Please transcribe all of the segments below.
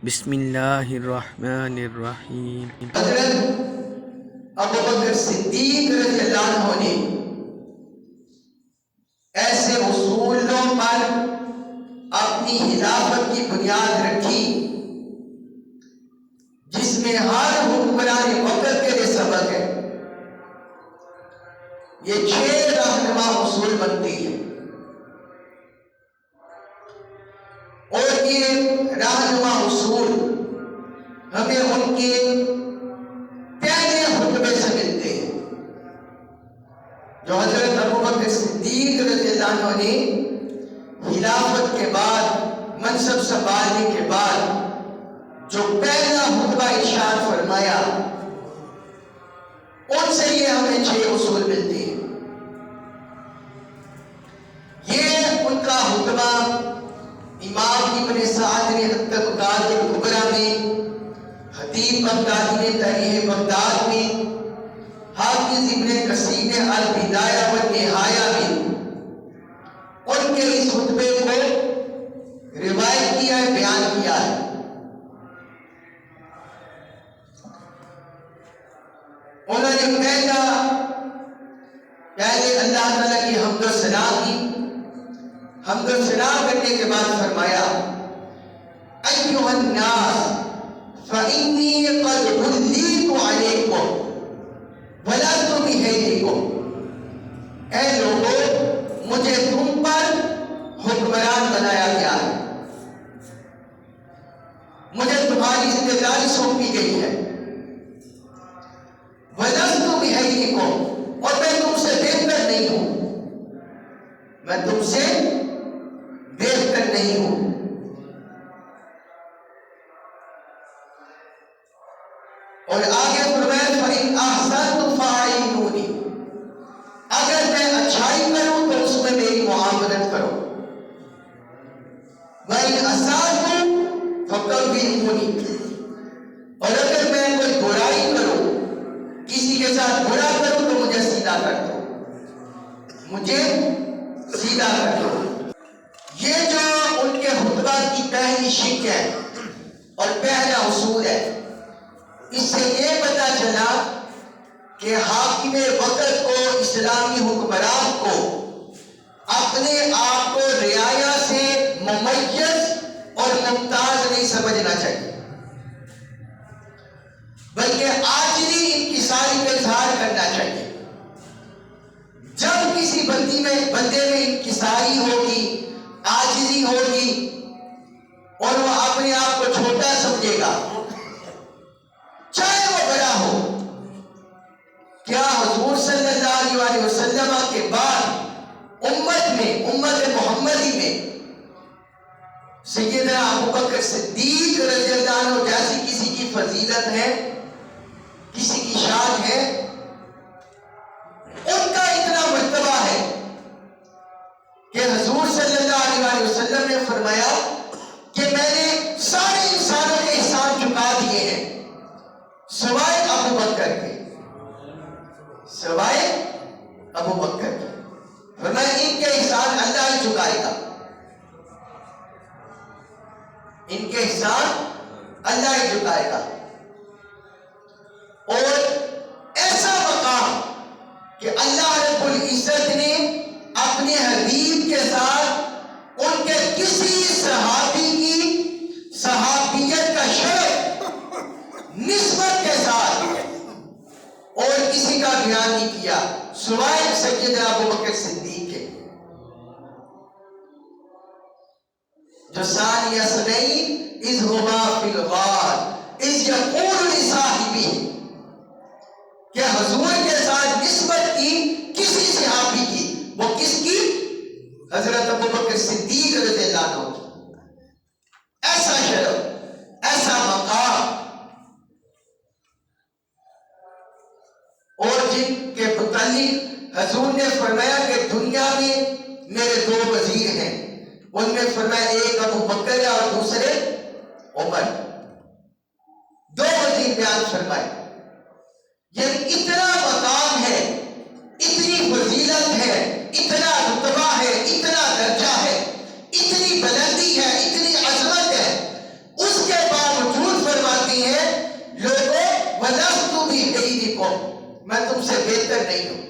بسم اللہ الرحمن الرحیم۔ حضرت ابوبکر صدیق رضی اللہ عنہ نے ایسے اصولوں پر اپنی خلافت کی بنیاد رکھی جس میں ہر حکمران وقت کے لیے سبق ہے۔ یہ 6 رہنما اصول بنتی ہیں اور یہ رہنما اصول ہمیں ان کے پہلے خطبے سے ملتے ہیں جو حضرت ابوبکر صدیق رضی اللہ عنہ نے خلافت کے بعد منصب سنبھالنے کے بعد جو پہلا خطبہ ارشاد فرمایا، ان سے یہ ہمیں 6 اصول ملتے ہیں۔ یہ ان کا خطبہ امام ابن سعد نے الطبقات الکبریٰ میں، خطیب بغدادی نے تاریخ بغداد میں، حافظ ابن کثیر نے البدایہ والنہایہ میں ان کے اس خطبے کو روایت کیا ہے، بیان کیا ہے۔ انہوں نے پہلے اللہ تعالیٰ کی حمد و ثنا کی، حمد و ثنا کرنے کے بعد فرمایا ایھا الناس فإنی قد ولیت علیکم ولست بہیئکم، اے لوگوں مجھے تم پر حکمران بنایا گیا ہے، مجھے تمہاری ذمہ داری سونپی گئی ہے۔ وَلَسْتُ بِهَيِّكُمْ، اور میں تم سے بہتر نہیں ہوں، میں تم سے بہتر نہیں ہوں۔ اور آگے فرمایا فَإِنْ أَحْسَنْتُ فَأَعِينُونِي، اگر میں اچھائی کروں تو اس میں میری معاونت کرو، وَإِنْ أَسَأْتُ فَقَوِّمُونِي، اور اگر میں کوئی برائی کروں، کسی کے ساتھ برا کروں تو مجھے سیدھا کر دو، مجھے سیدھا کر دو۔ یہ جو ان کے خطبہ کی پہلی شق ہے اور پہلا اصول ہے، اس سے یہ پتہ چلا کہ حاکم وقت کو، اسلامی حکمران کو اپنے آپ کو رعایا سے ممیز اور ممتاز نہیں سمجھنا چاہیے، بلکہ عاجزی انکساری کا اظہار کرنا چاہیے۔ جب کسی بندے میں انکساری ہوگی، عاجزی ہوگی اور وہ اپنے آپ کو چھوٹا سمجھے گا، چاہے وہ بڑا ہو۔ کیا حضور صلی اللہ علیہ وسلم کے بعد امت محمدی میں سیدنا ابوبکر صدیق رضی اللہ عنہ جیسی کسی کی فضیلت ہے، کسی کی شان ہے؟ ان کا اتنا مرتبہ ہے کہ حضور صلی اللہ علیہ وسلم نے فرمایا کہ میں نے سارے انسانوں کے احسان چکا دیے ہیں سوائے ابوبکر کے، سوائے ابوبکر کے۔ فرمایا ان کے احسان اللہ ہی چکائے گا، ان کے احسان اللہ ہی چکائے گا۔ اور ایسا مقام کہ اللہ رب العزت نے اپنے حبیب کے ساتھ ان کے کسی صحابی کی صحابیت کا شرف نسبت کے ساتھ اور کسی کا بیان نہیں کیا سوائے سیدنا ابوبکر صدیق کے، جو ثانی اثنین اذ ہما فی الغار اذ یقول لصاحبہ، کہ حضور کے ساتھ نسبت کی کسی صحابی کی، وہ کس کی؟ حضرت ابوبکر صدیق رضی اللہ عنہ کی۔ ایسا شرف، ایسا مقام، اور جن کے متعلق حضور نے فرمایا کہ دنیا میں میرے 2 وزیر ہیں، ان میں فرمایا ایک ابوبکر ہے اور دوسرے عمر، 2 وزیر بیان فرمائے۔ یہ اتنا مقام ہے، اتنی فضیلت ہے، اتنا رتبہ ہے، اتنا درجہ ہے، اتنی بلندی ہے، اتنی عظمت ہے، اس کے باوجود ہو، میں تم سے بہتر نہیں ہوں۔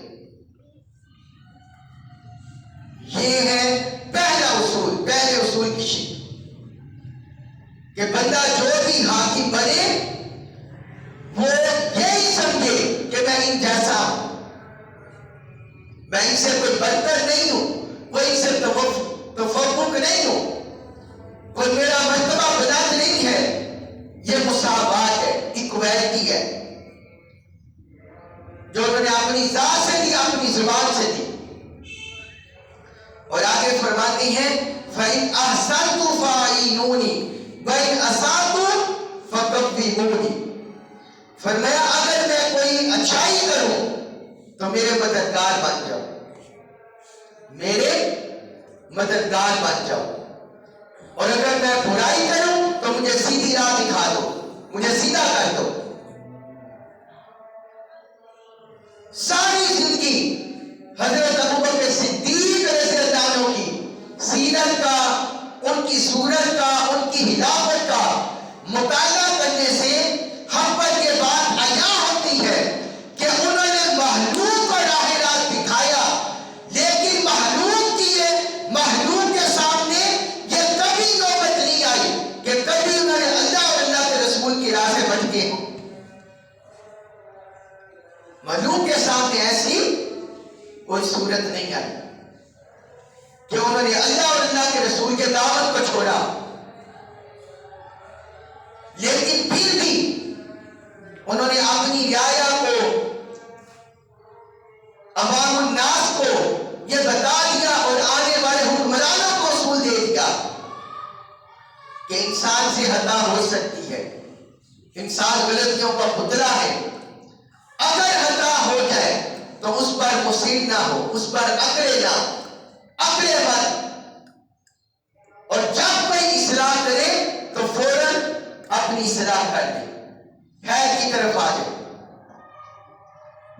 یہ ہے پہلا اصول، پہلے اصول کی شکل کہ بندہ جو بھی حاکم بنے وہ یہی سمجھے کہ میں ان جیسا ہوں، میں ان سے کوئی برتر نہیں ہوں، کوئی ان سے تفوق نہیں ہوں، کوئی میرا مرتبہ بلند نہیں ہے۔ یہ مساوات ہے، ایکویلٹی ہے جو انہوں نے اپنی ذات سے دی، اپنی زبان سے دی۔ اور آگے فرماتے ہیں فَإِنْ أَحْسَنْتُ فَأَعِينُونِي وَإِنْ أَسَأْتُ فَكَفِّرُونِي۔ فرمایا اگر میں کوئی اچھائی کروں تو میرے مددگار بن جاؤ، میرے مددگار بن جاؤ، اور اگر میں برائی کروں تو مجھے سیدھی راہ دکھا دو، مجھے سیدھا کر دو۔ ساری زندگی حضرت ابوبکر صدیق رضی اللہ عنہ کی سیرت کا، ان کی صورت کا، ان کی خلافت کا مطالعہ کرنے سے ہم پر یہ بات عیاں ہوتی ہے کہ انہوں نے مخلوق کو راہ راست دکھایا، لیکن مخلوق کے سامنے یہ کبھی نوبت نہیں آئی کہ کبھی انہوں نے اللہ اور اللہ کے رسول کی راہ سے بھٹکے ہوں۔ مخلوق کے سامنے ایسی کوئی صورت نہیں آئی کہ انہوں نے اللہ اور اللہ کے رسول کے دعوت کو چھوڑا، لیکن پھر بھی انہوں نے اپنی رعایا کو، عوام الناس کو یہ بتا دیا اور آنے والے حکمرانوں کو اصول دے دیا کہ انسان سے خطا ہو سکتی ہے، انسان غلطیوں کا پتلا ہے، اگر خطا ہو جائے تو اس پر مصر نہ ہو، اس پر اکڑے نہ، اکڑے مت، اور جب کوئی اصلاح کرے تو فوراً اپنی اصلاح کر دے، خیر کی طرف آ جائے۔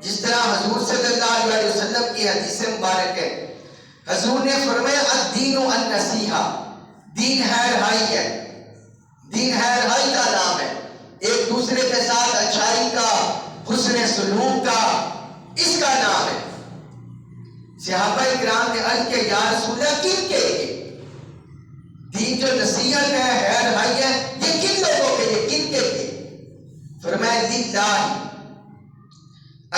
جس طرح حضور صلی اللہ علیہ وسلم کی حدیث مبارک ہے، حضور نے فرمایا الدین النصیحہ، دین ہے رہائی ہے، دین ہے رہائی کا نام ہے، ایک دوسرے کے ساتھ اچھائی کا، حسن سلوک کا، اس کا نام ہے۔ صحابہ کرام نے عرض کیا یا رسول اللہ کن کے لیے؟ دین جو نصیحت ہے رہائی ہے، یہ کن لوگوں کے لیے، کن کے لیے؟ فرمایا للہ،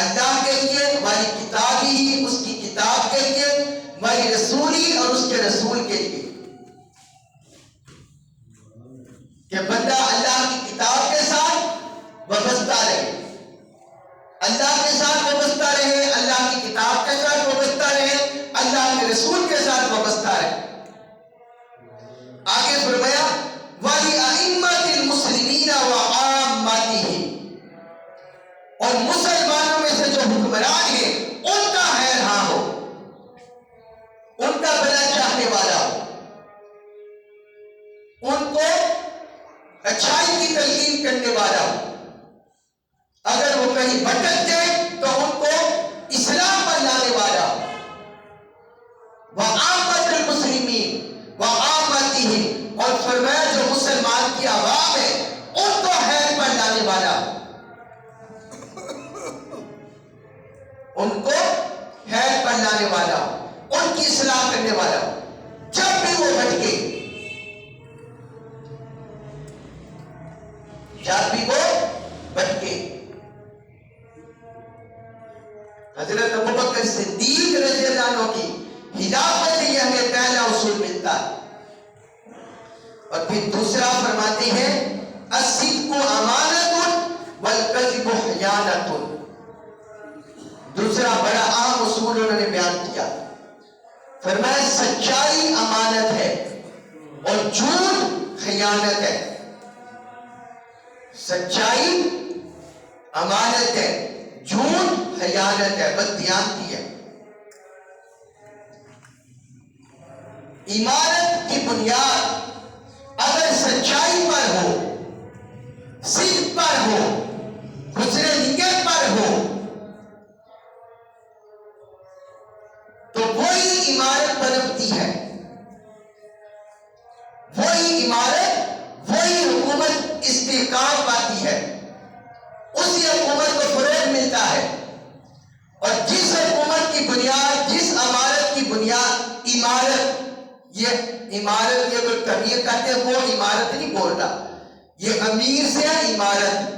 اللہ کے لیے، ہماری کتاب ہی، اس کی کتاب کے لیے، ہماری رسولی اور اس کے رسول کے لیے، کہ بندہ اللہ کی کتاب کے ساتھ وابستہ رہے، اللہ کے ساتھ وابستہ رہے، اللہ کی کتاب کے ساتھ وابستہ رہے، اللہ کے رسول کے ساتھ وابستہ رہے۔ آگے فرمایا وَلِأَئِمَّةِ الْمُسْلِمِينَ وَعَامَّتِهِمْ، اور مسلمانوں میں سے جو حکمران ہیں ان کا خیر ہاں ہو، ان کا بھلا چاہنے والا ہو، ان کو اچھائی کی تلقین کرنے والا ہو، اگر وہ کہیں بھٹک جائے تو ان کو اسلام پر لانے والا ہو۔ وَعَامَّةُ الْمُسْلِمِينَ وَعَامَّتِهِمْ، اور فرمایا جو مسلمان کی عوام ہے ان کو خیر پر لانے والا ہو، ان کو خیر پر لانے والا ہو، ان کی اصلاح کرنے والا ہو، جب بھی وہ بھٹکے، جب بھی وہ بھٹکے۔ حضرت ابوبکر صدیق رضی اللہ عنہ کی خلافت سے یہ ہمیں پہلا اصول ملتا ہے۔ اور پھر دوسرا فرماتے ہیں الصدق امانۃ والکذب خیانۃ، دوسرا بڑا اہم اصول انہوں نے بیان کیا، فرمایا سچائی امانت ہے اور جھوٹ خیانت ہے۔ سچائی امانت ہے، جھوٹ خیانت ہے، بددیانتی ہے۔ ایمانت کی بنیاد اگر سچائی پر ہو، صدق پر ہو، حسن نیت پر ہو، تو وہی عمارت پنپتی ہے، وہی عمارت، وہی حکومت استحکام پاتی ہے، اسی حکومت کو فروغ ملتا ہے۔ یہ عمارت کی اگر تعمیر کرتے ہیں وہ عمارت نہیں بول رہا، یہ امیر سے ہے عمارت،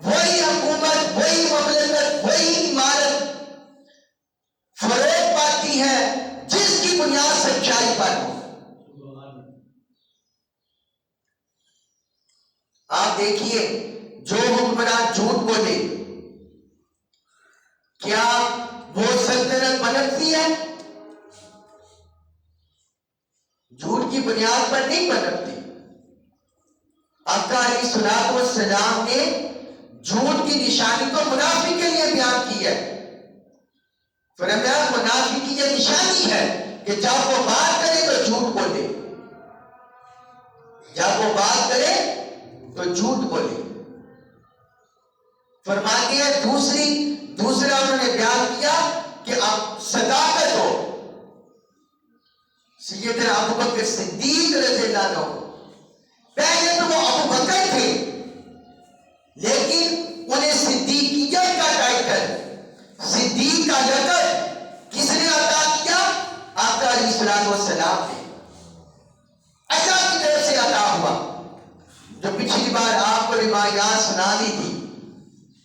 وہی حکومت، وہی مملکت، وہی عمارت فروغ پاتی ہے جس کی بنیاد سچائی پر ہو۔ آپ دیکھیے جو حکمران جھوٹ بولے کیا وہ سلطنت پنپتی ہے؟ جھوٹ کی بنیاد پر نہیں پنپتی۔ آقا علیہ الصلوۃ والسلام نے جھوٹ کی نشانی تو منافق کے لیے بیان کی ہے۔ فرمایا منافق کی یہ نشانی ہے کہ جب وہ بات کرے تو جھوٹ بولے، جب وہ بات کرے تو جھوٹ بولے۔ فرماتے ہیں دوسرا انہوں نے بیان کیا کہ اب صداقت ہو۔ سیدنا ابو بکر صدیق رضی اللہ عنہ، پہلے تو وہ ابو بکر تھے لیکن انہیں صدیقیت کا ٹائٹل، صدیق کا لقب کس نے عطا کیا؟ آقا علیہ الصلوۃ والسلام نے، اللہ کی طرف سے عطا ہوا۔ جو پچھلی بار آپ کو روایات سنا دی تھی،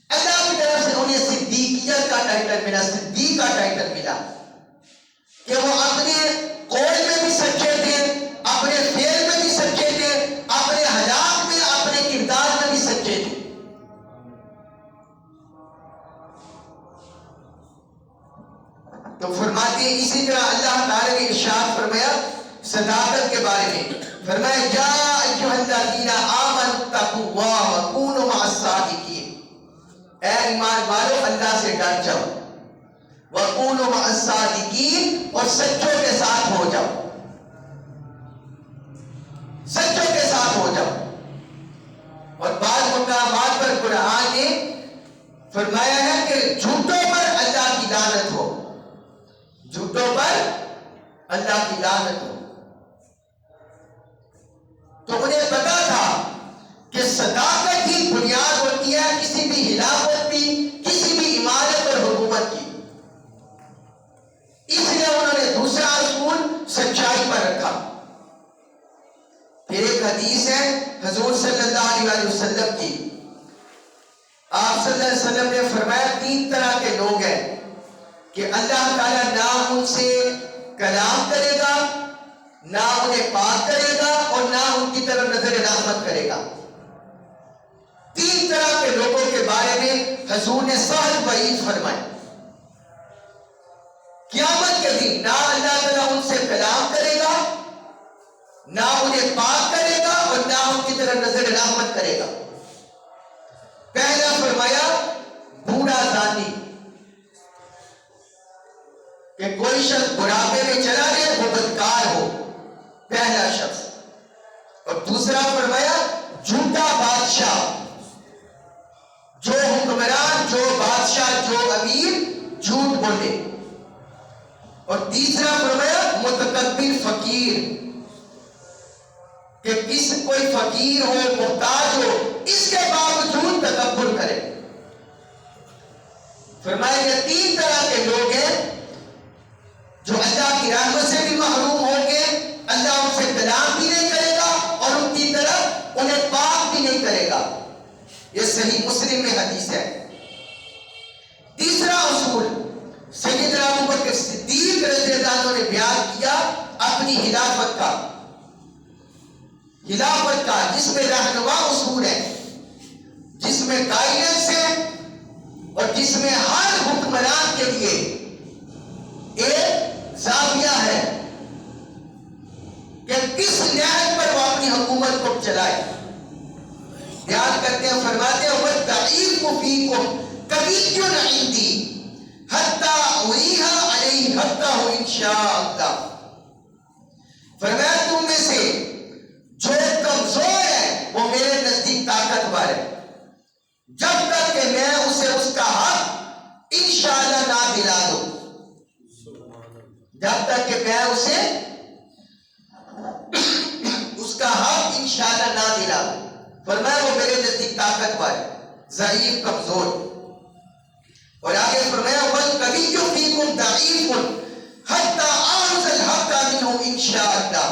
اللہ کی طرف سے انہیں صدیقیت کا ٹائٹل ملا، صدیق کا ٹائٹل ملا کہ وہ اپنے قول میں بھی سچے تھے، اپنے فعل میں بھی سچے تھے، اپنے حالات میں، اپنے کردار میں بھی سچے تھے۔ تو فرماتے ہیں اسی طرح اللہ تعالی نے ارشاد فرمایا صداقت کے بارے میں، فرمایا یا ایھا الذین آمنوا اتقوا اللہ وکونوا مع الصادقین، اے ایمان والو اللہ سے ڈر جاؤ، وَقُولُوا مَعَ الصَّادِقِينَ، اور سچوں کے ساتھ ہو جاؤ، سچوں کے ساتھ ہو جاؤ۔ اور بعض مقامات پر قرآن نے فرمایا ہے کہ جھوٹوں پر اللہ کی لعنت ہو، جھوٹوں پر اللہ کی لعنت ہو۔ تو انہیں پتا تھا کہ صداقت ہی بنیاد ہوتی ہے کسی بھی خلافت کی، کسی بھی عمارت اور حکومت کی۔ اس لیے انہوں نے دوسرا اصول سچائی پر رکھا۔ پھر ایک حدیث ہے حضور صلی اللہ علیہ وسلم کی، آپ صلی اللہ علیہ وسلم نے فرمایا 3 طرح کے لوگ ہیں کہ اللہ تعالیٰ نہ ان سے کلام کرے گا، نہ انہیں پاک کرے گا، اور نہ ان کی طرف نظر رحمت کرے گا۔ 3 طرح کے لوگوں کے بارے میں حضور نے سخت وعید فرمائی۔ قیامت کے دن نہ اللہ تعالیٰ ان سے کلام کرے گا، نہ انہیں پاک کرے گا، اور نہ ان کی طرف نظر رحمت کرے گا۔ پہلا فرمایا بوڑھا زانی، کہ کوئی شخص بڑھاپے میں چلا جائے وہ بدکار ہو، پہلا شخص۔ اور دوسرا فرمایا جھوٹا بادشاہ، جو حکمران، جو بادشاہ، جو امیر جھوٹ بولے۔ اور تیسرا فرمایا متکبر فقیر، کہ کوئی فقیر ہو، محتاج ہو، اس کے باوجود تکبر کرے۔ فرمایا یہ 3 طرح کے لوگ ہیں جو اللہ کی رحمت سے بھی محروم ہوں گے، اللہ ان سے کلام بھی نہیں کرے گا اور ان کی طرف انہیں پاک بھی نہیں کرے گا۔ یہ صحیح مسلم میں حدیث ہے۔ تیسرا اصول سیدنا ابو بکر صدیق رضی اللہ عنہ نے بیان کیا اپنی خلافت کا، جس میں رہنما اصول ہے، جس میں گائیڈنس ہے، اور جس میں ہر حکمران کے لیے ایک زاویہ ہے کہ کس نہج پر وہ اپنی حکومت کو چلائے۔ بیان کرتے ہیں، فرماتے ہیں وَالضَّعِيفُ فِيكُمْ قَوِيٌّ عِندِي حَتَّى أُرِيهَا عَلَيْهِ حَقَّهُ إِنْ شَاءَ اللَّهُ۔ فرمایا تم میں سے جو کمزور ہے وہ میرے نزدیک طاقتور ہے، جب تک کہ میں اسے اس کا حق انشاءاللہ نہ دلا دوں، جب تک کہ میں اسے اس کا حق انشاءاللہ نہ دلا دوں۔ فرمایا وہ میرے نزدیک طاقتور ہے، ضعیف، کمزور۔ اور آگے فرمایا وَالْقَوِيُّ فِيكُمْ ضَعِيفٌ حتی آنز الحق منہ انشاءاللہ،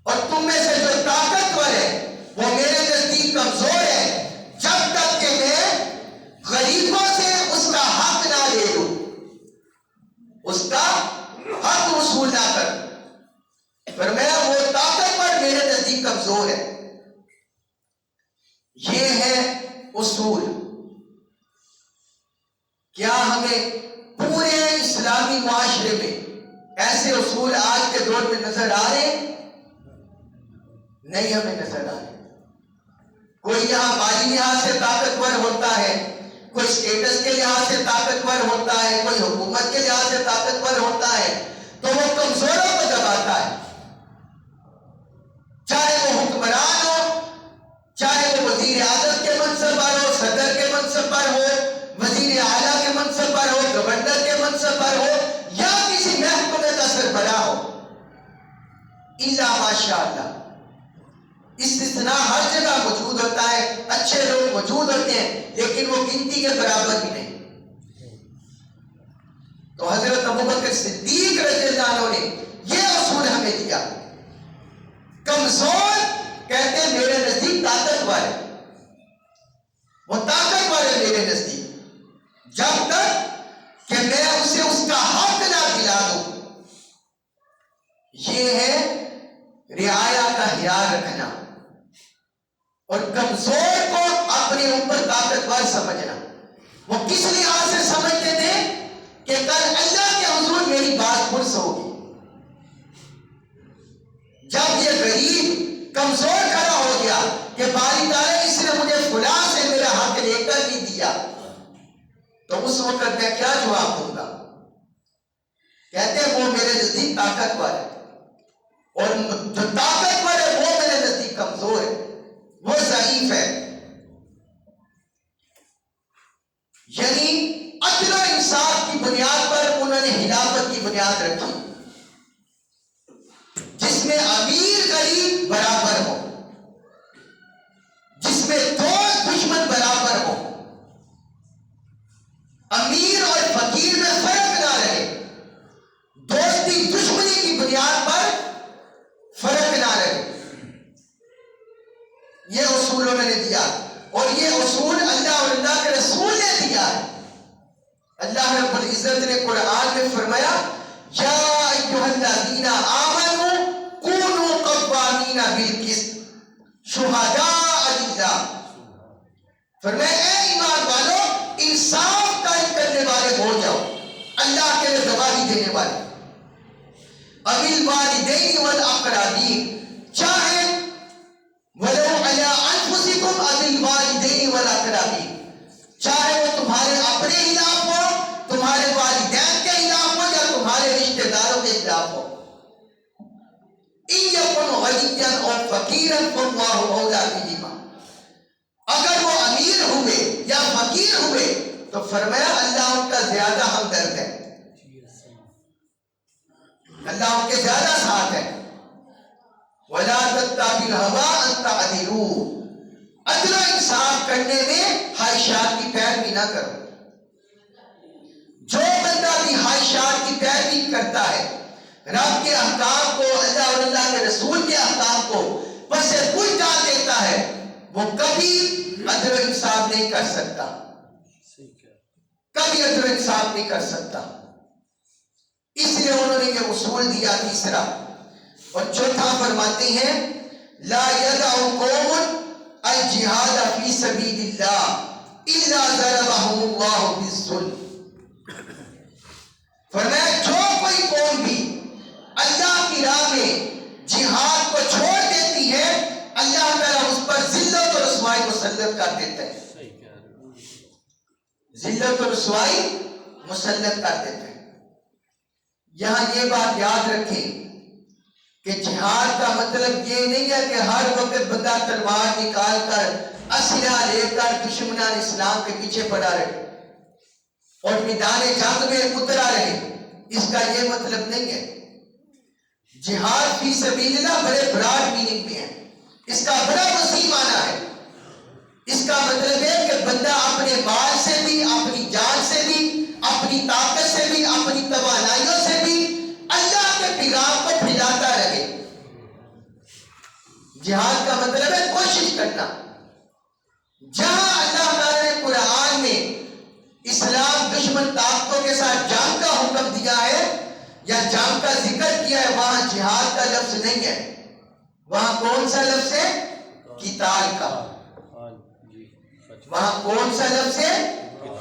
اور تم میں سے جو طاقتور ہے وہ میرے نزدیک کمزور ہے جب تک کہ میں غریبوں سے اس کا حق نہ لے لوں، اس کا حق وصول نہ کروں۔ فرمایا وہ طاقتور میرے نزدیک کمزور ہے۔ یہ ہے اصول۔ کیا ہمیں پورے اسلامی معاشرے میں ایسے اصول آج کے دور میں نظر آ رہے ہیں؟ نہیں ہمیں نظر آ رہے۔ کوئی یہاں مالی لحاظ سے طاقتور ہوتا ہے، کوئی اسٹیٹس کے لحاظ سے طاقتور ہوتا ہے، کوئی حکومت کے لحاظ سے طاقتور ہوتا ہے، تو وہ کمزوروں کو دباتا ہے، چاہے وہ حکمران ہو، چاہے وہ وزیر اعظم کے منصب پر ہو، صدر کے منصب پر ہو، وزیر اعلیٰ کے منصب پر ہو، گورنر کے منصب پر ہو، یا کسی محکمے کا سربراہ ہو، الا ماشاءاللہ استثناء ہر جگہ موجود ہوتا ہے، اچھے لوگ موجود ہوتے ہیں، لیکن وہ گنتی کے برابر بھی نہیں۔ تو حضرت ابوبکر صدیق رضی اللہ عنہ نے یہ اصول ہمیں دیا۔ کمزور کہتے ہیں میرے نزدیک طاقتور ہے، وہ طاقتور ہے میرے نزدیک جب تک کہ میں اسے اس کا حق نہ دلا دوں۔ یہ ہے رعایا کا خیال رکھنا، اور کمزور کو اپنے اوپر طاقتور سمجھنا۔ وہ کس لحاظ سے سمجھتے تھے کہ کل اللہ کے حضور میری بات پرس ہوگی۔ جب یہ غریب کمزور کھڑا ہو گیا کہ باری تعالیٰ اس نے مجھے فلاں سے میرا حق لے کر نہیں دیا، تو اس وقت میں کیا جواب دوں گا؟ کہتے ہیں وہ میرے نزدیک طاقتور ہے، اور جو طاقتور ہے وہ میرے نزدیک کمزور ہے، وہ ضعیف ہے۔ یعنی عدل و انصاف کی بنیاد پر انہوں نے خلافت کی بنیاد رکھی، جس میں امیر غریب برابر ہو، جس میں دوست دشمن برابر ہو، امیر اور فقیر میں فرق نہ رہے، دوستی دشمنی کی بنیاد پر فرق نہ رہے۔ یہ اصول انہوں نے دیا، اور یہ اصول اللہ اور اللہ کے رسول نے دیا ہے۔ اللہ رب العزت نے قرآن میں فرمایا یا ایھا الذین آمنوا کونوا قوامین بالقسط شہداء للہ، فرمایا اے ایمان والو انصاف قائم کرنے والے ہو جاؤ، اللہ کے لیے گواہی دینے والے۔ وبالوالدین والاقربین، چاہے ولو علی انفسکم وبالوالدین والاقربین، چاہے وہ تمہارے اپنے خلاف ہو، تمہارے والدین کے خلاف ہو، یا تمہارے رشتہ داروں کے خلاف ہو۔ ان یکن غنیا او فقیرا فاللہ اولی بہما، اگر وہ امیر ہوئے یا فقیر ہوئے تو فرمایا اللہ ان کا زیادہ ہمدرد ہے، اللہ ان کے زیادہ ساتھ ہے۔ وَلَا تَتَّبِعُوا الْهَوَىٰ أَن تَعْدِلُوا، عدل و انصاف کرنے میں خواہشات کی پیروی نہ کرو۔ جو بندہ بھی خواہشات کی پیروی کرتا ہے، رب کے احکام کو، اللہ اور اللہ کے رسول کے احکام کو پس پش ڈال دیتا ہے، وہ کبھی عدل و انصاف نہیں کر سکتا، کبھی عدل و انصاف نہیں کر سکتا۔ اس لیے انہوں نے یہ اصول دیا تیسرا، اور چوتھا فرماتے ہیں لا يدع قوم الجہاد فی سبیل اللہ الا ضربهم اللہ بالظلم، فرمایا جو کوئی قوم بھی اللہ کی راہ میں جہاد کو چھوڑ دیتی ہے، اللہ تعالیٰ اس پر ذلت و رسوائی مسلط کر دیتا ہے، ذلت و رسوائی مسلط کر دیتا ہے۔ یہاں یہ بات یاد رکھیں کہ جہاد کا مطلب یہ نہیں ہے کہ ہر وقت بندہ تلوار نکال کر اسلحہ لے کر دشمنان اسلام کے پیچھے پڑا رہے اور میدان جنگ میں اترا رہے، اس کا یہ مطلب نہیں ہے۔ جہاد فی سبیل اللہ بڑے براڈ میننگ میں ہے، اس کا بڑا وسیع معنی ہے۔ اس کا مطلب ہے کہ بندہ اپنے مال سے بھی، اپنی جان سے بھی، اپنی طاقت سے بھی، اپنی توانائیوں سے بھی جہاد کا مطلب ہے کوشش کرنا. جہاں اللہ تعالیٰ نے قرآن میں اسلام دشمن طاقتوں کے ساتھ جنگ کا حکم دیا ہے یا جنگ کا ذکر کیا ہے، وہاں جہاد کا لفظ نہیں ہے. وہاں کون سا لفظ ہے؟ قتال کا. وہاں کون سا لفظ ہے؟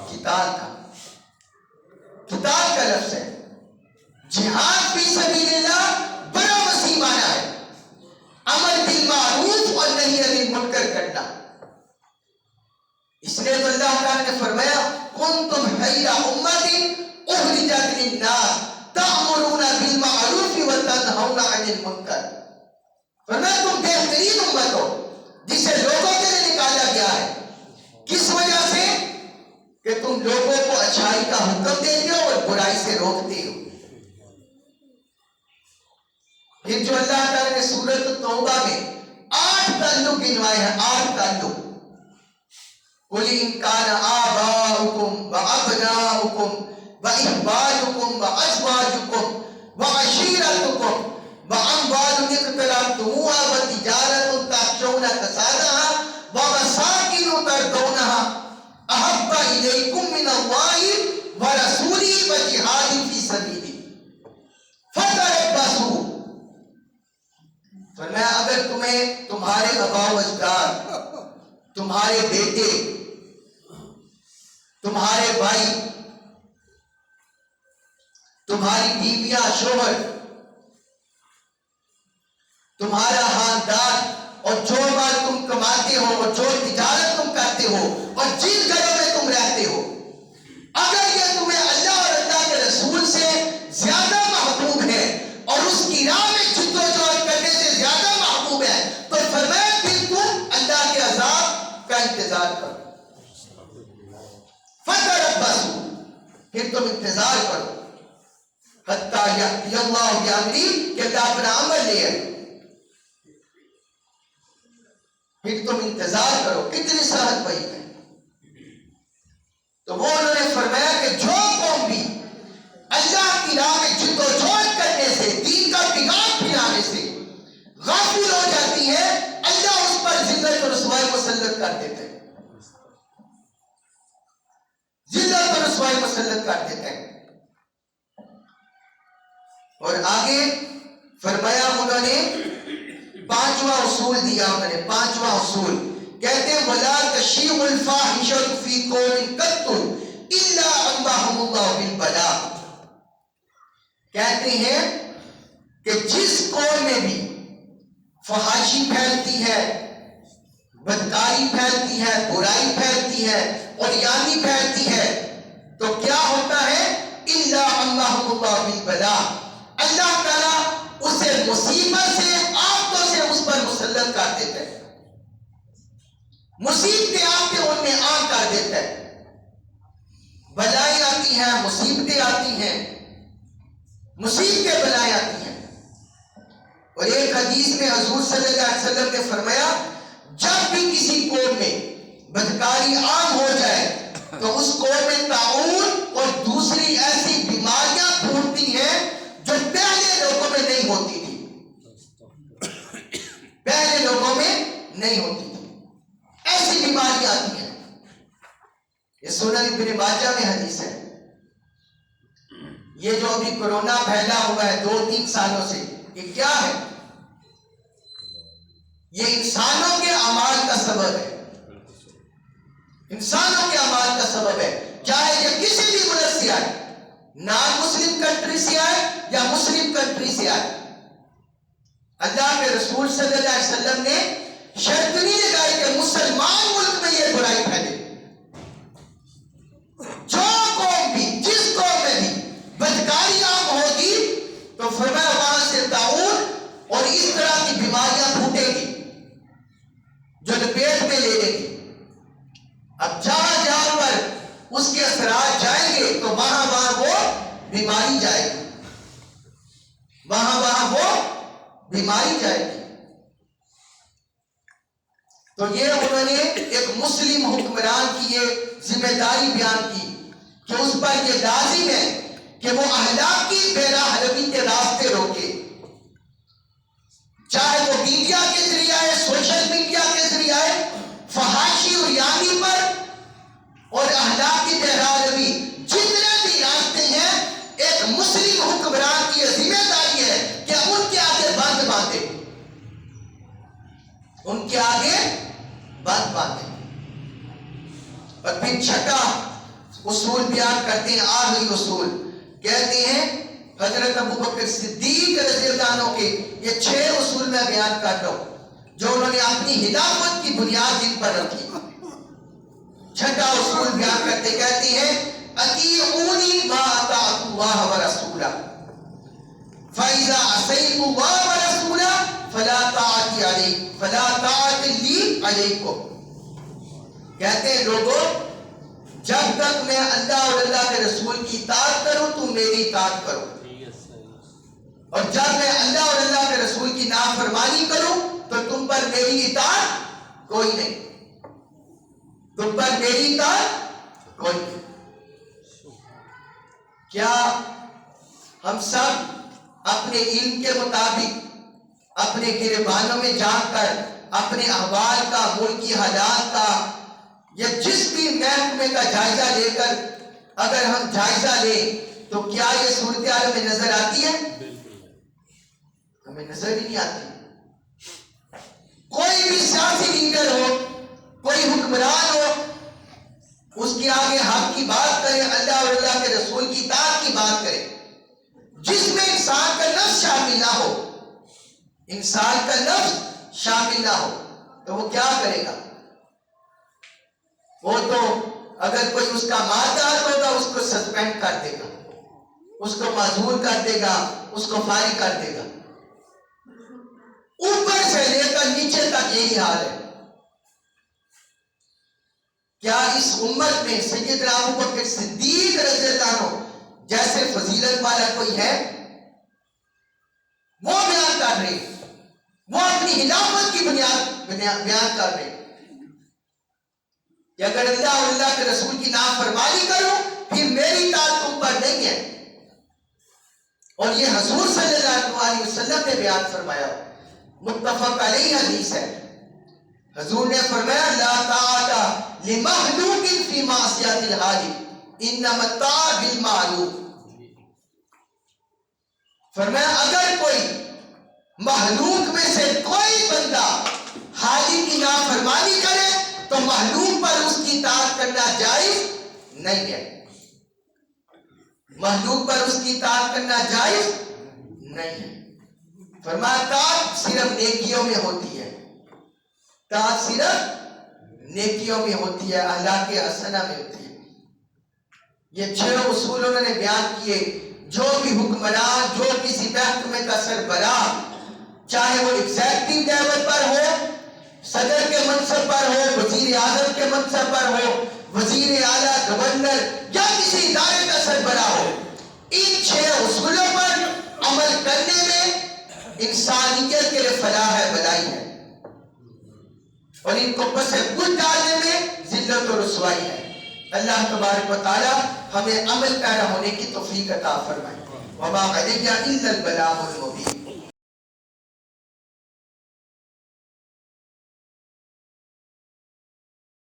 قتال کا. قتال کا لفظ ہے. جہاد فی سبیل اللہ بڑا وسیع معنی ہے. امر بالمعروف اور نہی عن المنکر کرنا. اس لیے تو اللہ تعالیٰ نے فرمایا کنتم خیر امۃ اخرجت للناس تأمرون بالمعروف وتنہون عن المنکر. فرمایا تم بہترین امت ہو جسے لوگوں کے لیے نکالا گیا ہے. کس وجہ سے؟ کہ تم لوگوں کو اچھائی کا حکم دیتے ہو اور برائی سے روکتے ہو. پھر جو اللہ تعالیٰ نے سورۃ التوبہ میں 8 تعلق گنوائے ہیں، 8 تعلق. قُلْ إِنْ كَانَ آبَاؤُكُمْ وَأَبْنَاؤُكُمْ وَإِخْوَانُكُمْ وَأَزْوَاجُكُمْ وَعَشِيرَتُكُمْ وَأَمْوَالٌ اقْتَرَفْتُمُوهَا وَتِجَارَةٌ تَخْشَوْنَ كَسَادَهَا وَمَسَاكِنُ تَرْضَوْنَهَا أَحَبَّ إِلَيْكُم مِّنَ اللَّهِ وَرَسُولِهِ وَجِهَادٍ فِي سَبِيلِهِ فَتَرَبَّصُوا. فرمایا اگر تمہیں تمہارے آباء و اجداد، تمہارے بیٹے، تمہارے بھائی، تمہاری بیویاں، شوہر، تمہارا خاندان اور جو مال تم کماتے ہو اور جو تجارت تم کرتے ہو اور جن گھروں میں تم رہتے ہو، اگر یہ تمہیں اللہ اور اللہ کے رسول سے زیادہ محبوب ہے اور اس کی راہ میں جدوجہد کرنے سے زیادہ محبوب ہے، تو فرمایا پھر تم اللہ کے عذاب کا انتظار کرو. فتربصوا، پھر تم انتظار کرو حتیٰ یأتی اللہ بأمرہ، کہ اللہ اپنا امر لے آئے. پھر تم انتظار کرو. کتنی سخت بھائی ہے. تو وہ انہوں نے فرمایا کہ جو قوم بھی اللہ کی راہ میں جدوجہد کرنے سے، دین کا بگاڑ پھیلانے سے غافل ہو جاتی ہے، اللہ اس پر ذلت اور رسوائی مسلط کر دیتے ہیں. ذلت اور رسوائی مسلط کر دیتے ہیں. اور آگے فرمایا انہوں نے 5واں اصول دیا. انہوں نے 5واں اصول کہتے ہیں وَلَا تَشِيعُ الْفَاحِشَةُ فِي قَوْمٍ قَطُّ إِلَّا أَمَّهُمُ اللَّهُ بِالْبَلَاءِ. کہتے ہیں کہ جس قوم میں بھی فحاشی پھیلتی ہے، بدکاری پھیلتی ہے، برائی پھیلتی ہے اور یانی پھیلتی ہے، تو کیا ہوتا ہے؟ إِلَّا أَمَّهُمُ اللَّهُ بِالْبَلَاءِ. اللہ تعالیٰ اسے مصیبت سے، آفتوں سے اس پر مسلط کر دیتا ہے. مصیبتیں آتے ان میں عام کر دیتا ہے. بلائیں آتی ہیں، مصیبتیں آتی ہیں، مصیبتیں بلائیں آتی ہیں. اور ایک حدیث میں حضور صلی اللہ علیہ وسلم نے فرمایا جب بھی کسی قوم میں بدکاری عام ہو جائے تو اس قوم میں طاعون اور دوسری ایسی بیماریاں پھوٹتی ہیں جو پہلے لوگوں میں نہیں ہوتی تھی. پہلے لوگوں میں نہیں ہوتی تھی. ایسی بیماریاں آتی ہیں. یہ سنن ابن ماجہ میں حدیث ہے. یہ جو ابھی کورونا پھیلا ہوا ہے 2-3 سالوں سے، یہ کیا ہے؟ یہ انسانوں کے اعمال کا سبب ہے. انسانوں کے اعمال کا سبب ہے. چاہے یہ کسی بھی ملک سے آئے، نان مسلم کنٹری سے آئے یا مسلم کنٹری سے آئے. اللہ کے رسول صلی اللہ علیہ وسلم نے شرط نہیں لگائی کہ مسلمان ملک میں یہ برائی پھیلے. جو قوم بھی، جس قوم میں بھی بدکاری عام ہوگی تو فرمایا وہاں سے طاعون اور اس طرح کی بیماریاں پھوٹے گی جو لپیٹ میں لے لے گی. اب جہاں جہاں پر اس کے اثرات جائیں گے تو وہاں وہاں وہ بیماری جائے گی. وہاں وہاں وہ بیماری جائے گی. تو یہ انہوں نے ایک مسلم حکمران کی یہ ذمہ داری بیان کی کہ اس پر یہ لازم ہے کہ وہ اخلاقی بے راہ روی کے راستے روکے. چاہے وہ میڈیا کے ذریعہ ہے، سوشل میڈیا کے ذریعہ ہے، فحاشی اور یانی پر اور اخلاقی بہرحالوی، جتنے بھی راستے ہیں، ایک مسلم حکمران کی یہ ذمہ داری ہے کہ ان کے آگے بند باندھے، ان کے آگے بند باندھے۔ اور پھر چھٹا اصول بیان کرتے ہیں، آخری اصول کہتے ہیں حضرت ابوبکر صدیق رضی اللہ عنہ کے یہ 6 اصول میں بیان کرتا ہوں جو انہوں نے اپنی خلافت کی بنیاد جن پر رکھی۔ چھٹا اصول بیان کرتے کہتے ہیں اطیعونی ما اطاعت اللہ ورسولہ فاذا عصیت اللہ ورسولہ فلا طاعت لی علیکم۔ کہتے ہیں لوگوں، جب تک میں اللہ اور اللہ کے رسول کی اطاعت کروں تم میری اطاعت کرو، اور جب میں اللہ اور اللہ کے رسول کی نافرمانی کروں تو تم پر میری اطاعت کوئی نہیں، تم پر میری اطاعت کوئی نہیں۔ کیا ہم سب اپنے علم کے مطابق اپنے گریبانوں میں جا کر اپنے احوال کا، ملکی حالات کا یا جس بھی محکمے کا جائزہ لے کر اگر ہم جائزہ لیں تو کیا یہ صورتحال ہمیں نظر آتی ہے؟ ہمیں نظر ہی نہیں آتی۔ کوئی بھی سیاسی لیڈر ہو، کوئی حکمران ہو، اس کے آگے حق کی بات کرے، اللہ اور اللہ کے رسول کی اطاعت کی بات کرے، جس میں انسان کا نفس شامل نہ ہو، انسان کا نفس شامل نہ ہو، تو وہ کیا کرے گا؟ وہ تو اگر کوئی اس کا مالدار ہوگا اس کو سسپینڈ کر دے گا، اس کو معزول کر دے گا، اس کو فارغ کر دے گا۔ اوپر سے لے کر نیچے تک یہی حال ہے۔ کیا اس امت میں سیدنا ابوبکر صدیق رضی اللہ عنہ جیسے فضیلت والا کوئی ہے؟ وہ بیان کر رہے، وہ اپنی خلافت کی بنیاد بیان کر رہے کہ اگر اللہ اور اللہ کے رسول کی نافرمانی کرو پھر میری اطاعت تم پر نہیں ہے۔ اور یہ حضور صلی اللہ علیہ وسلم نے بیان فرمایا، متفق علیہ حدیث ہے۔ حضور نے فرمایا لا طاعت لمخلوق فی معصیت الخالق انما الطاعۃ بالمعروف۔ فرمایا اگر کوئی مخلوق میں سے کوئی بندہ خالق کی نافرمانی کرے تو مخلوق پر اس کی اطاعت کرنا جائز نہیں ہے، مخلوق پر اس کی اطاعت کرنا جائز نہیں ہے۔ فرمایا اطاعت صرف نیکیوں میں ہوتی ہے، اطاعت صرف نیکیوں میں ہوتی ہے، اخلاق حسنہ میں ہوتی ہے۔ یہ 6 اصول انہوں نے بیان کیے۔ جو بھی حکمران، جو کسی محکمے کا سربراہ، چاہے وہ ایگزیکٹو لیول پر ہو، صدر کے منصب پر ہو، وزیر اعظم کے منصب پر ہو، وزیر اعلیٰ، گورنر یا کسی ادارے کا سربراہ ہو، ان 6 اصولوں پر عمل کرنے میں انسانیت کے لیے فلاح ہے، بھلائی ہے، اور ان کو پس پش ڈالنے میں ذلت و رسوائی ہے۔ اللہ تبارک و تعالی ہمیں عمل پیرا ہونے کی توفیق عطا فرمائے۔ وما علینا الا البلاغ المبین۔